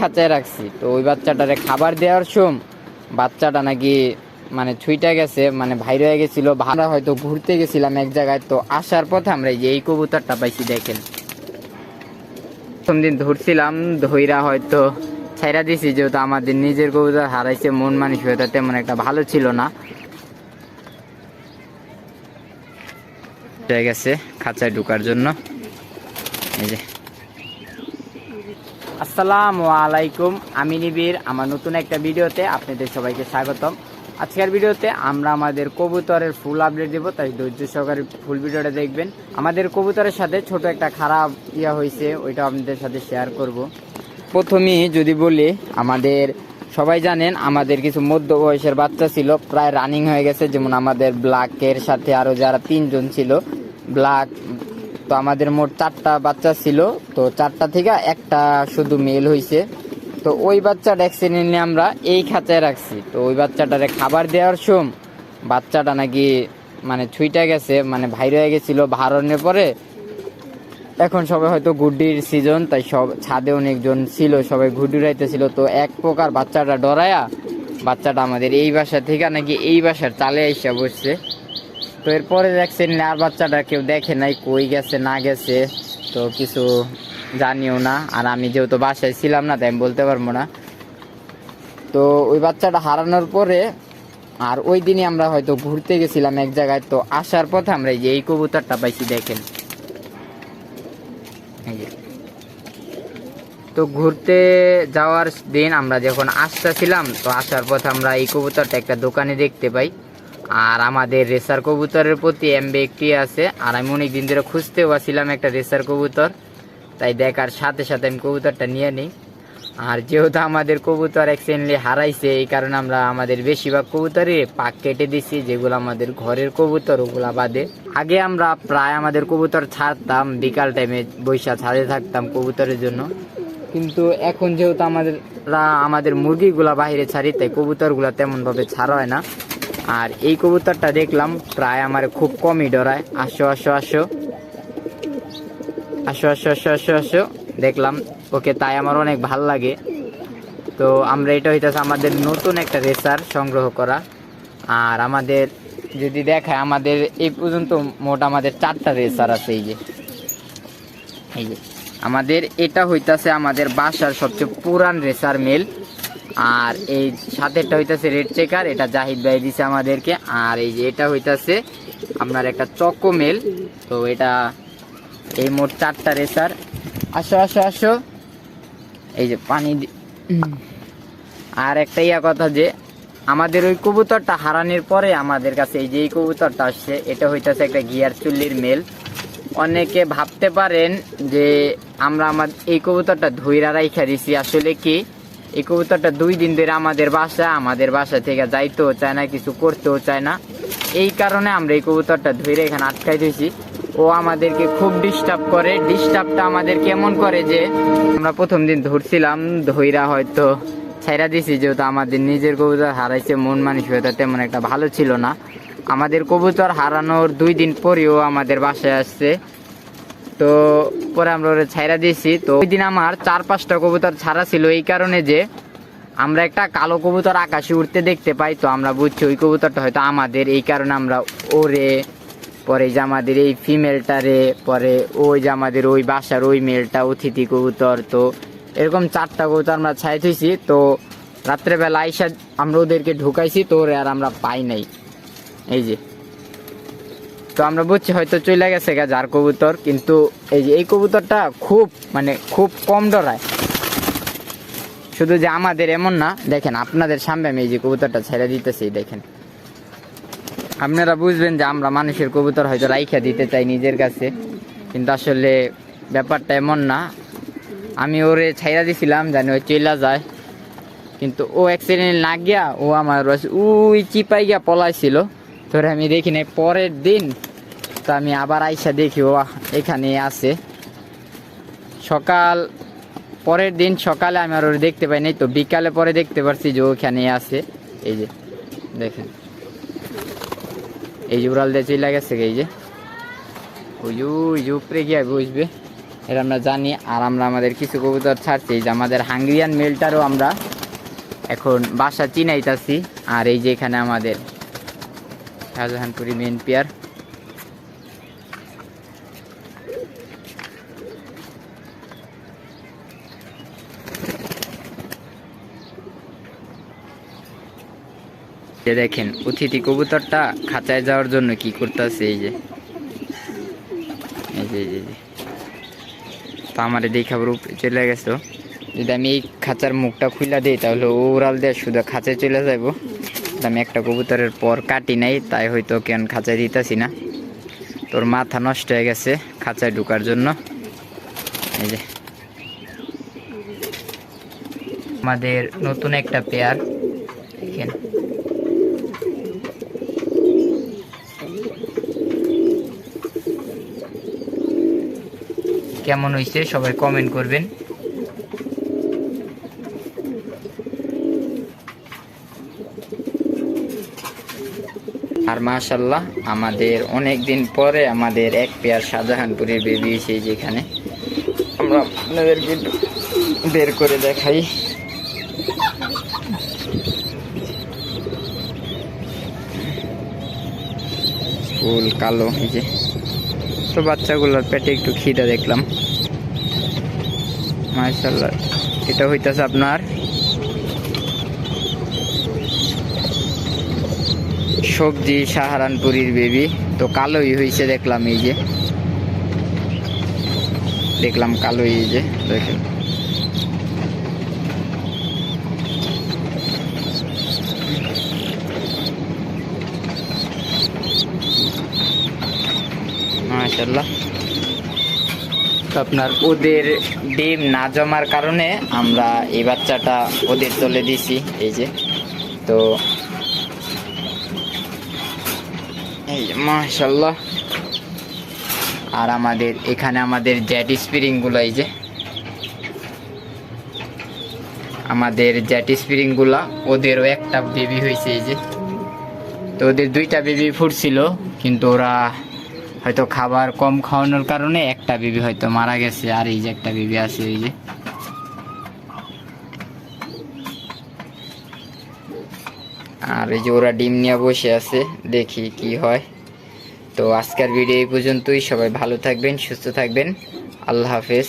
খাঁচায় রাখছি। তো ওই বাচ্চাটারে খাবার দেওয়ার সময় বাচ্চাটা নাকি মানে ছুইটা গেছে, মানে বাইরে হয়ে গেছিল। আমরা হয়তো ঘুরতে গেছিলাম এক জায়গায়, তো আসার পথে আমরা এই কবুতরটা পাইছি। দেখেন, প্রথম দিন ধরছিলাম, ধইরা হয়তো ছাইরা দিছি, যেহেতু আমাদের নিজের কবুতর হারাইছে, মন মানসিকতা তেমন একটা ভালো ছিল না। হয়ে গেছে খাঁচায় ঢোকার জন্য। এই যে, আসসালামু আলাইকুম, আমি নিবিড়। আমার নতুন একটা ভিডিওতে আপনাদের সবাইকে স্বাগতম। আজকের ভিডিওতে আমরা আমাদের কবুতরের ফুল আপডেট দেবো, তাই ধৈর্য সহকারে ফুল ভিডিওটা দেখবেন। আমাদের কবুতরের সাথে ছোট একটা খারাপ হয়েছে, ওইটা আপনাদের সাথে শেয়ার করব। প্রথমেই যদি বলি, আমাদের সবাই জানেন আমাদের কিছু মধ্য বয়সের বাচ্চা ছিল, প্রায় রানিং হয়ে গেছে। যেমন আমাদের ব্ল্যাকের সাথে আরও যারা 3 জন ছিল ব্ল্যাক, তো আমাদের মোট 4টা বাচ্চা ছিল। তো 4টা থেকে একটা শুধু মেল হয়েছে। তো ওই বাচ্চাটা অ্যাক্সিডেন্টলি আমরা এই খাঁচায় রাখছি। তো ওই বাচ্চাটারে খাবার দেওয়ার সময় বাচ্চাটা নাকি মানে ছুইটা গেছে, মানে বাইরে হয়ে গেছিল। ভারণের পরে এখন সবাই হয়তো গুড্ডির সিজন, তাই সব ছাদে অনেকজন ছিল, সবাই গুড্ডি উড়াইতেছিল। তো এক প্রকার বাচ্চাটা ডরায়া বাচ্চাটা আমাদের এই বাসা থেকে নাকি এই বাসার চালে এসে বসছে। তো এরপরে দেখছেন আর বাচ্চাটা কেউ দেখে নাই, কই গেছে না গেছে তো কিছু জানিও না। আর আমি যেহেতু বাসায় ছিলাম না, তাই আমি বলতে পারবো না। তো ওই বাচ্চাটা হারানোর পরে আর ওই দিনই আমরা হয়তো ঘুরতে গেছিলাম এক জায়গায়। তো আসার পথে আমরা এই কবুতরটা পাইছি। দেখেন, তো ঘুরতে যাওয়ার দিন আমরা যখন আসতেছিলাম, তো আসার পথে আমরা এই কবুতরটা একটা দোকানে দেখতে পাই। আর আমাদের রেসার কবুতরের প্রতি এমবে একটি আছে, আর আমি অনেক দিন ধরে খুঁজতেও আসছিলাম একটা রেসার কবুতর, তাই দেখার সাথে সাথে আমি কবুতরটা নিয়ে নিই। আর যেহেতু আমাদের কবুতর অ্যাক্সিডেন্টলি হারাইছে, এই কারণে আমরা আমাদের বেশিরভাগ কবুতরই পাক কেটে দিছি, যেগুলো আমাদের ঘরের কবুতর ওগুলা বাদে। আগে আমরা প্রায় আমাদের কবুতর ছাড়তাম, বিকাল টাইমে বৈশা ছাদে থাকতাম কবুতরের জন্য। কিন্তু এখন যেহেতু আমাদের মুরগিগুলা বাইরে ছাড়ি, তাই কবুতরগুলা তেমনভাবে ছাড়া হয় না। আর এই কবুতরটা দেখলাম প্রায় আমার খুব কমই ডরায়। আসো আসো আসো আসো আসো আসো আসো আসো, দেখলাম ওকে, তাই আমার অনেক ভাল লাগে। তো আমরা এটা হইতেছে আমাদের নতুন একটা রেসার সংগ্রহ করা। আর আমাদের যদি দেখায়, আমাদের এই পর্যন্ত মোট আমাদের 4টা রেসার আছে। এই যে আমাদের এটা হইতাছে আমাদের বাসার সবচেয়ে পুরান রেসার মেল। আর এই সাথেরটা হইতাছে রেড চেকার, এটা জাহিদ ভাই দিছে আমাদেরকে। আর এই যে এটা হইতাছে আপনার একটা চকো মেল। তো এটা এই মোট 4টা রেসার। আসো আসো আসো, এই যে পানি। আর একটা কথা যে আমাদের ওই কবুতরটা হারানোর পরে আমাদের কাছে এই যে এই কবুতরটা আসছে, এটা হইতাছে একটা গিয়ার চুল্লির মেল। অনেকে ভাবতে পারেন যে আমরা এই কবুতরটা ধইরা রাইখা দিছি। আসলে কি, এই কবুতরটা 2 দিন ধরে আমাদের বাসা থেকে যাইতেও চায় না, কিছু করতেও চায় না। এই কারণে আমরা এই কবুতরটা ধইরা এখানে আটকাই দিয়েছি। ও আমাদেরকে খুব ডিস্টার্ব করে। ডিস্টার্বটা আমাদের কেমন করে যে আমরা প্রথম দিন ধরছিলাম, ধইরা হয়তো ছাইরা দিছি, যেহেতু আমাদের নিজের কবুতর হারাইছে, মন মানসিকতা তেমন একটা ভালো ছিল না। আমাদের কবুতর হারানোর 2 দিন পরেও আমাদের বাসায় আসছে। তো পরে আমরা ওরা ছাইরা দিয়েছি। তো ওই দিন আমার 4-5টা কবুতর ছাড়া ছিল, এই কারণে যে আমরা একটা কালো কবুতর আকাশে উঠতে দেখতে পাই। তো আমরা বুঝছি ওই কবুতরটা হয়তো আমাদের, এই কারণে আমরা ওরে, পরে যে আমাদের এই ফিমেলটারে, পরে ওই যে আমাদের ওই বাসার ওই মেলটা অতিথি কবুতর, তো এরকম 4টা কবুতর আমরা ছাই থইছি। তো রাত্রেবেলা আইসা আমরা ওদেরকে ঢুকাইছি, তো ওরে আর আমরা পাই নাই। এই যে, তো আমরা বুঝছি হয়তো চলে গেছে যার কবুতর। কিন্তু এই যে এই কবুতরটা খুব কম ডরায়। শুধু যে আমাদের এমন না, দেখেন আপনাদের সামনে আমি এই যে কবুতরটা ছেড়ে দিতেছি, দেখেন আপনারা বুঝবেন যে আমরা মানুষের কবুতর হয়তো রাইখা দিতে চাই নিজের কাছে, কিন্তু আসলে ব্যাপারটা এমন না। আমি ওরে ছাইরা দিছিলাম জানি ওই চইলা যায়, কিন্তু ও অ্যাক্সিডেন্ট না গিয়া ও আমার ওই চিপাই গিয়া পলাইছিল। ধরে আমি দেখি নাই। পরের দিন তো আমি আবার আইসা দেখি ও এখানে আছে। পরের দিন সকালে আমি আর ওর দেখতে পাই নাই, তো বিকালে পরে দেখতে পারছি যে ওখানে আছে। এই যে দেখেন, এই যে উড়াল দিয়ে চলে গেছে। এই যে ওই উপরে গিয়া বসবে। এটা আমরা জানি। আর আমরা আমাদের কিছু কবুতর ছাড়ছি, যে আমাদের হাঙ্গেরিয়ান মেলটারও আমরা এখন বাসা চিনাইতাছি। আর এই যে এখানে আমাদের শাহজাহানপুরি মেন পেয়ার। দেখেন অতিথি কবুতরটা খাঁচায় যাওয়ার জন্য কি করতেছে, এই যে এই যে এই যে তো আমার দেখে আবার উপরে চলে গেছো। যদি আমি এই খাঁচার মুখটা খুলে দিই তাহলে ও উড়াল দিয়ে শুধু খাঁচায় চলে যাবো। আমি একটা কবুতরের পর কাটি নাই, তাই হয়তো কেন খাঁচায় দিতেছি না। তোর মাথা নষ্ট হয়ে গেছে খাঁচায় ঢুকার জন্য। এই যে আমাদের নতুন একটা পেয়ার দেখেন। কেমন হয়েছে সবাই কমেন্ট করবেন। আর মাশাআল্লাহ আমাদের অনেক দিন পরে আমাদের এক পেয়ার শাহজাহানপুরের বেবি এসে, যেখানে আমরা আপনাদেরকে বের করে দেখাই। ফুল কালো, এই যে তো বাচ্চাগুলোর পেটে একটু খিদা দেখলাম। মাশাআল্লাহ এটা হইতাছে আপনার সবজি সাহারানপুরীর বেবি। তো কালোই হয়েছে দেখলাম, এই যে দেখলাম কালোই, এই যে দেখেন। মাশাআল্লাহ আপনার ওদের ডিম না জমার কারণে আমরা এই বাচ্চাটা ওদের চলে দিছি, এই যে। তো এই যে মাশাআল্লাহ। আর আমাদের এখানে আমাদের জেট স্প্রিং গুলো, এই যে আমাদের জেট স্প্রিং গুলা, ওদেরও একটা বেবি হয়েছে, এই যে। তো ওদের দুইটা বেবি ফুটছিল, কিন্তু ওরা হয়তো খাবার কম খাওয়ানোর কারণে একটা বেবি হয়তো মারা গেছে। আর এই যে একটা বেবি আছে, এই যে। আর এই যে ওরা ডিম নিয়ে বসে আছে, দেখি কি হয়। তো আজকের ভিডিও এই পর্যন্তই। সবাই ভালো থাকবেন, সুস্থ থাকবেন। আল্লাহ হাফেজ।